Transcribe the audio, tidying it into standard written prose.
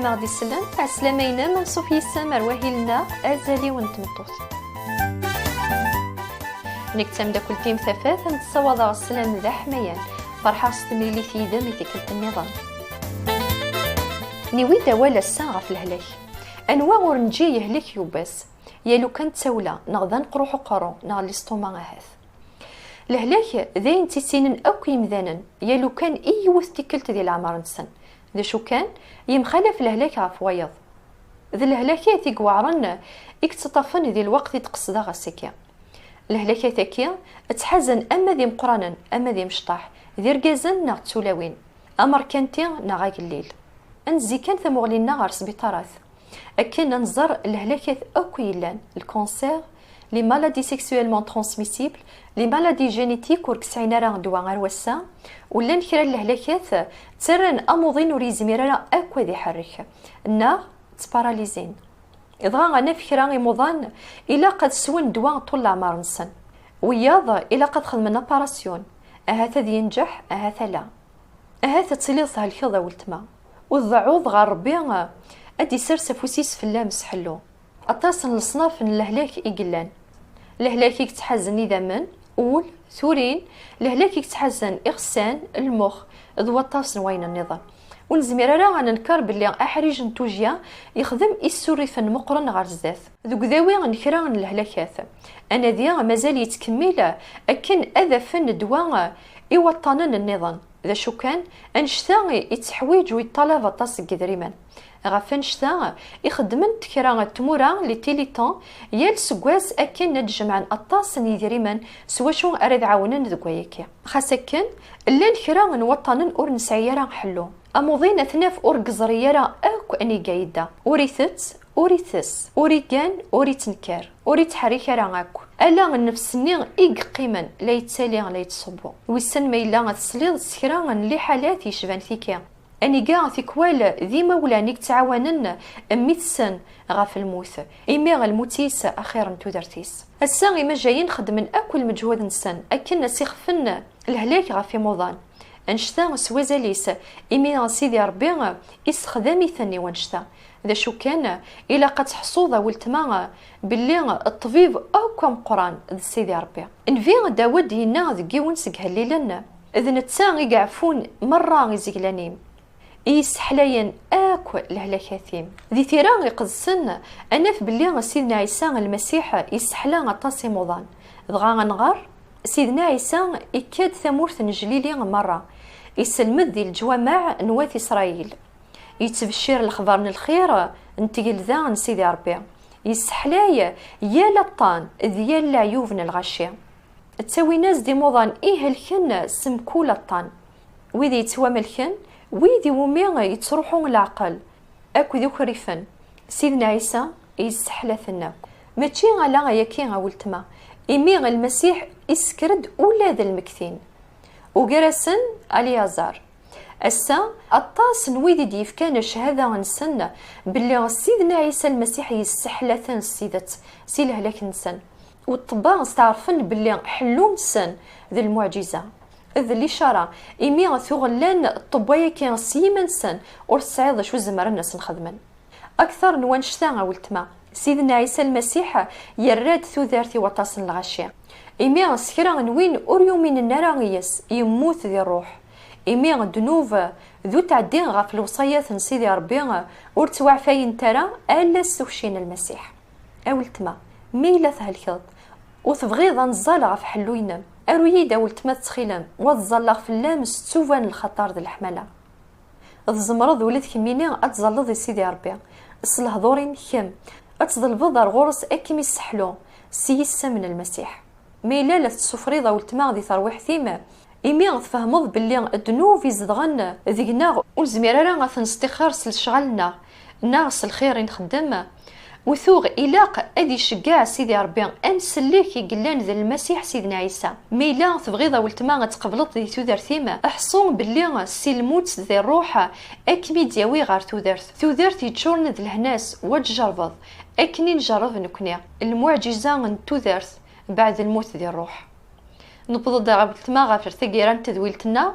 ما غادي يسلم عسلامينا من صوفي السمر وهيلنا ازالي ونتمطوط نكتم دا كل تيم ثفاث نتصوض السلام ذا حميان فرحة ستملي في دم تكلت النظام نيوي دوالا الساعة في الهلاك انواع ورنجي يهلك يوباس يا لو كانت تولى نغضا نقروح قرو نغ ليستوما هاث الهلاك ذاين تيسينن اوك يمذانا يا لو كان ايوث تكلت ديال العمر نسن ذا شو كان يمخالف الهلاك غف ويض ذا الهلاكات يقوعرن اكتطفن ذي الوقت تقصدا غسكيا الهلاكات كيا تحزن اما ذي مقرانا اما ذي مشطاح ذي رقازن ناغ تسولاوين امر كانتي ناغاك الليل انزي كان ثمغلين ناغ سبيطارات اكن ننظر الهلاكات اوكو يلان الكونسير لي مالادي سيكسويلمون ترانسميسيبل لي مالادي جينيتيك وركسعين راه دوا غير وسا ولا نكرا الهلاكات ترن اموضين وريزمير راه اكو ذي حرك الناغ تباراليزين إذا أنا فكرة غيموضان إلا قد سون دواء طول العمر نسن وياض إلا قد خدمنا باراسيون أهاتا ذي ينجح أهاتا لا أهاتا تسليط هالكيضة والتما والضعوض غير ربي أدي سرس فوسيس في اللامس حلو أطاسن الصناف الهلاك إقلان الهلاك يتحزن إذا من أول ثورين الهلاك يتحزن إغسان المخ ذو طاسن وين النظام والزميرة راه غننكر بلي احريج نتوجيا يخدم السوريفن مقرن غير زدات ذوك ذاوي غنكرا الهلاكات انا ذي مازال يتكمل اكن اذا فن دواء يوطنن النظام ذا شو كان انشتا يتحويج ويطلب طاس قدريمان غاف انشتا يخدمن تكرا تمورا لي تيليطون يال سكواس اكن نتجمع الطاس يدريمان سوا شو اريد عاونن ذوك وياكي خاصكن لا نكرا نوطنن اور نسعيا راه نحلو أموضين أثناف أورقزرية راه أكو أني قايدة أوريثت أوريثس أوريكان أوريتنكار أوريت راه أكو ألا النفسني إيق قيما لا يتسالي لا يتصبو ويسن ما إلا غتسليض سكرا لي حالات يشبان فيكيا أني قاع في كوال ذي مولانيك تعاونن أميتسن غاف الموت إمي الموتيس أخيرا تودرتيس الساغي ما جايين خدمن أكو المجهود نسن أكن سيخفن الهلاك غافي موضان انشتا سوازاليس إمي سيدي ربي يستخدمي ثاني وانشتا ذا شو كان إلا قد حصوضة والتما باللي الطبيب أو كم قران ذا سيدي ربي انفي داود ينا ذكي ونسق هالليلنا إذ نتساغ يقعفون مرة غيزيقلانيم يسحلين أكو الهلاكاثيم ذي ثيران يقدسن أنا في باللي سيدنا عيسى المسيح يسحلا غطاسي موضان ضغا غنغار سيدنا عيسى يكاد ثمورث نجليلي مرة يسلمد ذي الجوامع نوات إسرائيل يتبشر الخبر من الخير نتقل ذا سيدي ربي يسحلاي يا لطان ديال العيوب الغشي تسوي ناس دي موضان إيه الكن سمكو لطان ويدي يتوا ملكن ويدي ومي يتروحون العقل أكو ذوك ريفن سيدنا عيسى يسحلا ثناك ماشي غالا ياكي غاولتما إمي المسيح يسكرد ولا ذا المكثين وقرسن اليازار السا الطاس نويدي ديف كان شهادة نسن باللي سيدنا عيسى المسيح يسحلثن سيدت سي الهلاك نسن والطباع استعرفن باللي حلو نسن ذا المعجزة ذا اللي شرع إمي ثغلان الطبايا كان سيما نسن ورسعيض شو زمر الناس نخدمن أكثر نوانشتا غاولتما سيدنا عيسى المسيح يراد ثوذارتي وطاسن الغشية إمي سكرا نوين أوريو من النراغيس يموت ذي الروح إمي دنوف ذو تعدين غاف الوصيات نسيدي ربي ورتوع فاين ترى ألا سوشين المسيح أولتما ميلا هالكض وتبغيض نزال غاف حلوينا أرويدا ولتما تسخيلا وتزلغ في اللامس تسوفان الخطر ذي الحملة الزمرض ولد كميني أتزلض سيدي ربي الصلهضورين كم أتظلفض غورس أكيم يسحلو سيسا من المسيح ميلا لا تسفريضة ولتما غدي ترويح ثيما إمي غتفهمض باللي الدنوب يزدغن ذيقنا والزميرة راه غتنستخار سلشغلنا ناغس الخير نخدم وثوغ إلاق أدي شقاع سيدي ربي أنسليك يقلان ذا المسيح سيدنا عيسى ميلا تبغيضة ولتما غتقبلط ذي تودر ثيما أحصون باللي سي الموت ذي الروح أكمي دياوي غار تودرت يتشورن ذي الهناس وتجربض أكني نجرب نكني المعجزة نتودرت بعد الموت ذي الروح نبض دعوة تما غافر ثقيران تذويلتنا